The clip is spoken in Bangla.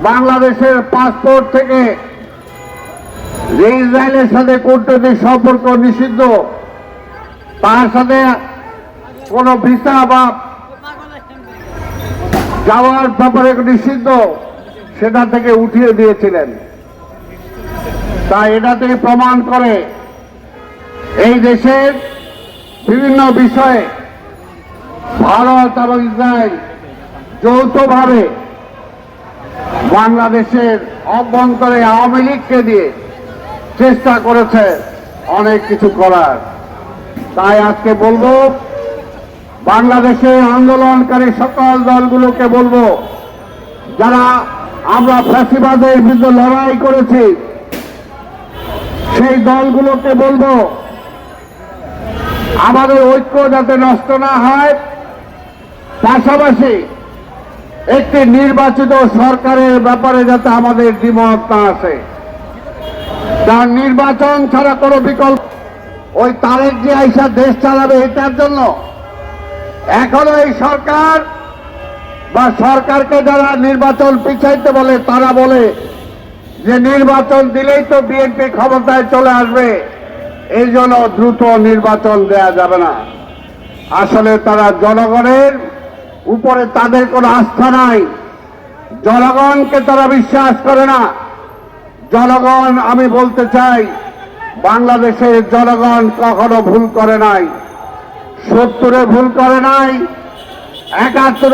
বাংলাদেশের পাসপোর্ট থেকে ইসরায়েলের সাথে কূটনৈতিক সম্পর্ক নিষিদ্ধ, তার সাথে কোনো ভিসা বা যাওয়ার ব্যাপারে নিষিদ্ধ, সেটা থেকে উঠিয়ে দিয়েছিলেন। তাই এটা থেকে প্রমাণ করে এই দেশের বিভিন্ন বিষয়ে ভারত এবং ইসরায়েল যৌথভাবে বাংলাদেশের অভ্যন্তরে আওয়ামী লীগকে দিয়ে চেষ্টা করেছে অনেক কিছু করার। তাই আজকে বলবো, বাংলাদেশে আন্দোলনকারী সকল দলগুলোকে বলবো, যারা আমরা ফ্যাসিবাদের বিরুদ্ধে লড়াই করেছি সেই দলগুলোকে বলবো, আমাদের ঐক্য যাতে নষ্ট না হয়, পাশাপাশি একটি নির্বাচিত সরকারের ব্যাপারে যাতে আমাদের দ্বিমত না আসে। তার নির্বাচন ছাড়া কোনো বিকল্প, ওই তারেক যে আইসা দেশ চালাবে এটার জন্য এখনো এই সরকার বা সরকারকে যারা নির্বাচন পিছাইতে বলে তারা বলে যে নির্বাচন দিলেই তো বিএনপি ক্ষমতায় চলে আসবে, এই জন্য দ্রুত নির্বাচন দেয়া যাবে না। আসলে তারা জনগণের উপরে তাদের কোনো আস্থা নাই, জনগণকে তারা বিশ্বাস করে না। জনগণ, আমি বলতে চাই, বাংলাদেশের জনগণ কখনো ভুল করে নাই, 70-এ ভুল করে নাই, 71